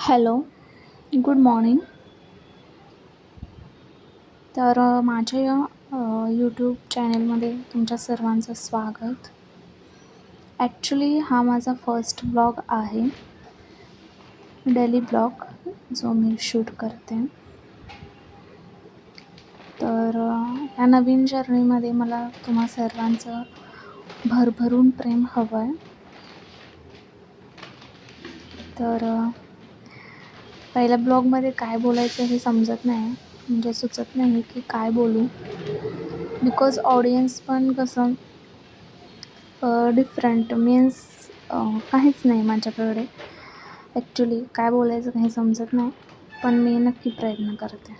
Hello, good morning. तर माझ्या या यूट्यूब चॅनलमध्ये तुमच्या सर्वांचं स्वागत. ॲक्च्युली हा माझा फर्स्ट ब्लॉग आहे, डेली ब्लॉग जो मी शूट करते. तर या नवीन जर्नीमध्ये मला तुम्हा सर्वांचं भरभरून प्रेम हवं आहे. तर पहिल्या ब्लॉगमध्ये काय बोलायचं हे समजत नाही, म्हणजे सुचत नाही की काय बोलू, बिकॉज ऑडियन्स पण कसं डिफरंट मीन्स काहीच नाही माझ्याकडे. ॲक्च्युली काय बोलायचं काही समजत नाही, पण मी नक्की प्रयत्न करते.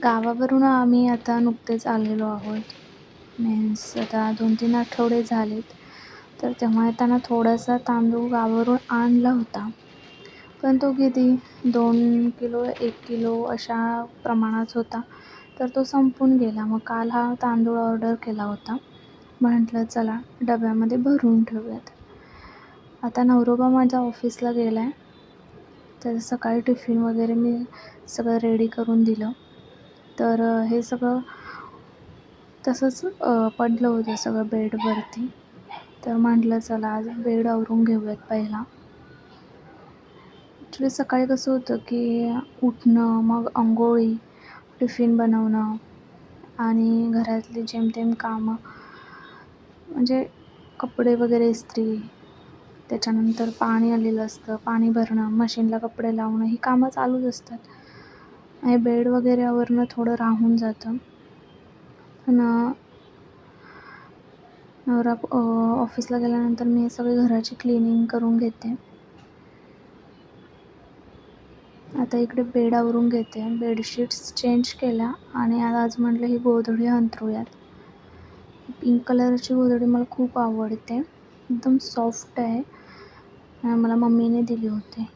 गावावरून आम्ही आता नुकतेच आलेलो आहोत. मीन्स आता 2-3 आठवडे झालेत. तर तेव्हा येताना थोडासा तांदूळ गावावरून आणला होता, पण तो किती 2 किलो 1 किलो अशा प्रमाणात होता. तर तो संपून गेला. मग काल हा तांदूळ ऑर्डर केला होता. म्हटलं चला डब्यामध्ये भरून ठेवूयात. आता नवरोबा माझ्या ऑफिसला गेला आहे, तर सकाळी टिफिन वगैरे मी सगळं रेडी करून दिलं. तर हे सगळं तसंच पडलं होतं सगळं बेडवरती. तर म्हटलं चला आज बेड आवरून घेऊयात पहिला. ॲक्च्युली सकाळी कसं होतं की उठणं, मग अंघोळी, टिफिन बनवणं आणि घरातली जेमतेम कामं, म्हणजे कपडे वगैरे इस्त्री, त्याच्यानंतर पाणी आलेलं असतं, पाणी भरणं, मशीनला कपडे लावणं, ही कामं चालूच असतात. हे बेड वगैरे आवरणं थोडं राहून जातं. पण नवरा ऑफिसला गेल्यानंतर मी हे सगळी घराची क्लिनिंग करून घेते. आता इकडे बेड आवरून घेते, बेडशीट्स चेंज केल्या आणि आज म्हटलं ही गोधडी अंथरूयात. पिंक कलरची गोधडी मला खूप आवडते, एकदम सॉफ्ट आहे, मला मम्मीने दिली होती.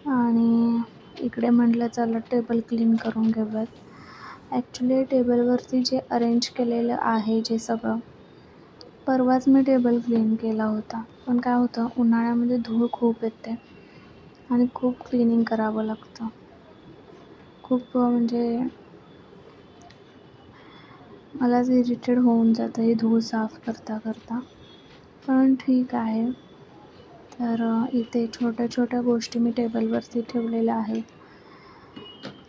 आणि इकडे म्हटलं चला टेबल क्लीन करून घेऊयात. ॲक्च्युली टेबलवरती जे अरेंज केलेलं आहे जे सगळं, परवाच मी टेबल क्लीन केला होता. पण काय होतं, उन्हाळ्यामध्ये धूळ खूप येते आणि खूप क्लिनिंग करावं लागतं. खूप म्हणजे मलाच इरिटेट होऊन जातं ही धूळ साफ करता करता. पण ठीक आहे. तर इथे छोट्या छोट्या गोष्टी मी टेबलवरती ठेवलेल्या आहेत.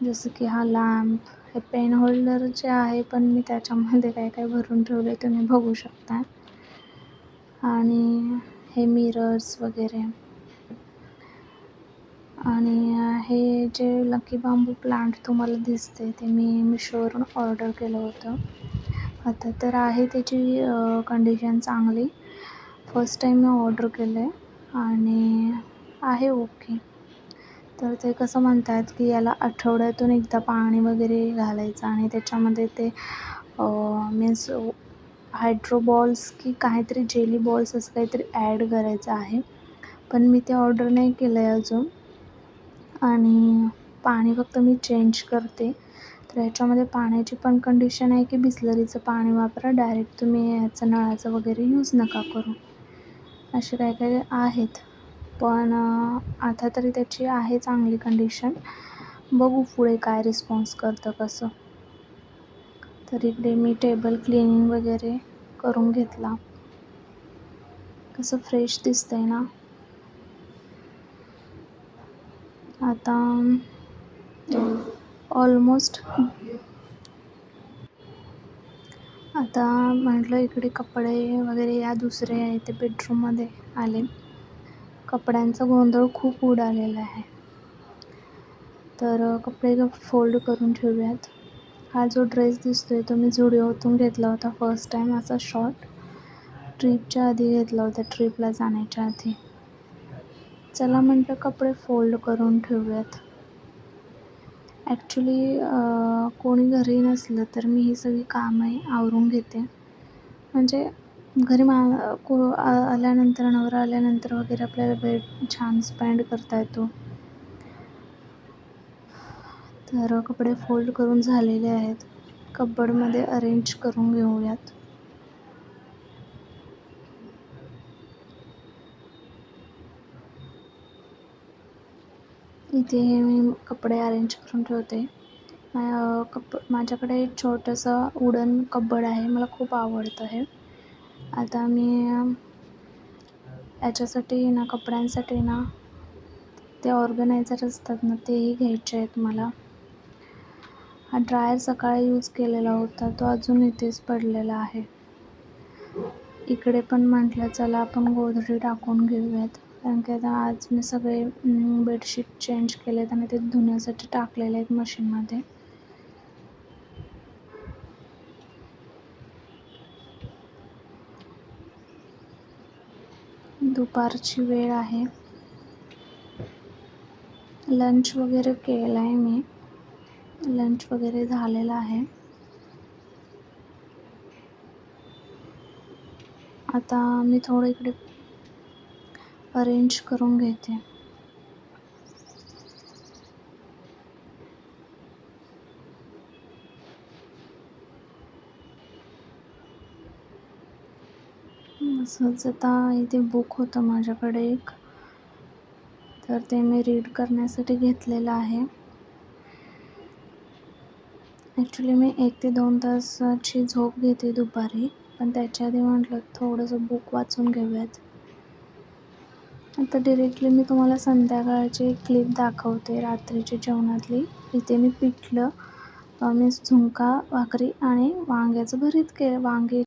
जसं की हा लॅम्प, हे पेन होल्डर जे आहे, पण मी त्याच्यामध्ये काय काय भरून ठेवले तुम्ही बघू शकता. आणि हे मिरर्स वगैरे. आणि हे जे लकी बांबू प्लांट तुम्हाला दिसते ते मी मिशोवरून ऑर्डर केलं होतं. आता तर आहे त्याची कंडिशन चांगली. फर्स्ट टाईम मी ऑर्डर केलं आहे आणि आहे ओके. तर ते कसं म्हणतात की याला आठवड्यातून एकदा पाणी वगैरे घालायचं आणि त्याच्यामध्ये ते मीन्स हायड्रोबॉल्स की काहीतरी जेली बॉल्स असं काहीतरी ॲड करायचं आहे. पण मी ते ऑर्डर नाही केलं आहे अजून. आणि पाणी फक्त मी चेंज करते. तर ह्याच्यामध्ये पाण्याची पण कंडिशन आहे की बिसलरीचं पाणी वापरा, डायरेक्ट तुम्ही ह्याचं नळाचं वगैरे यूज नका करू, असे काय काय आहेत. पण आता तरी त्याची आहे चांगली कंडिशन. बघू पुढे काय रिस्पॉन्स करतं कसं. तर इकडे मी टेबल क्लिनिंग वगैरे करून घेतला. कसं फ्रेश दिसतंय ना. आता ऑलमोस्ट आता म्हटलं इकडे कपडे वगैरे या दुसरे आहे ते बेडरूममध्ये आले. कपड्यांचा गोंधळ खूप उडालेला आहे. तर कपडे फोल्ड करून ठेवूयात. हा जो ड्रेस दिसतोय तो मी झुडिओतून घेतला होता फर्स्ट टाईम, असा शॉर्ट. ट्रिपच्या आधी घेतला होता, ट्रिपला जाण्याच्या आधी. चला म्हटलं कपडे फोल्ड करून ठेवूयात. ॲक्च्युली कोणी घरी नसलं तर मी ही सगळी कामं आवरून घेते. म्हणजे घरी आल्यानंतर, नवरा आल्यानंतर वगैरे आपल्याला वेळ छान स्पेंड करता येतो. तर कपडे फोल्ड करून झालेले आहेत. कबर्डमध्ये अरेंज करून घेऊयात. इथे मी कपडे अरेंज करून ठेवते. माझ्याकडे एक छोटंसं वुडन कबर्ड आहे. मला खूप आवडतं हे. आता मी याच्यासाठी ना, कपड्यांसाठी ना, ते ऑर्गनायझर असतात ना, तेही घ्यायचे आहेत मला. हा ड्रायर सकाळी यूज केलेला होता, तो अजून इथेच पडलेला आहे. इकडे पण म्हटलं चला आपण गोधडी टाकून घेऊयात, कारण की आता आज मी सगळे बेडशीट चेंज केलेत आणि ते धुण्यासाठी टाकलेले आहेत मशीनमध्ये. दुपारची वेळ आहे. लंच वगैरे केलं आहे मी. लंच वगैरे झालेलं आहे. आता मी थोडं इकडे अरेंज करून घेते. असंच आता इथे बुक होतं माझ्याकडे एक, तर ते मी रीड करण्यासाठी घेतलेलं आहे. ॲक्च्युली मी 1 ते 2 तासाची झोप घेते दुपारी, पण त्याच्या आधी म्हटलं थोडंसं बुक वाचून घेऊयात. आता डिरेक्टली मी तुम्हाला संध्याकाळची एक क्लिप दाखवते रात्रीची जेवणातली. इथे मी पिठलं, झुणका भाकरी आणि वांग्याचं भरीत वांगे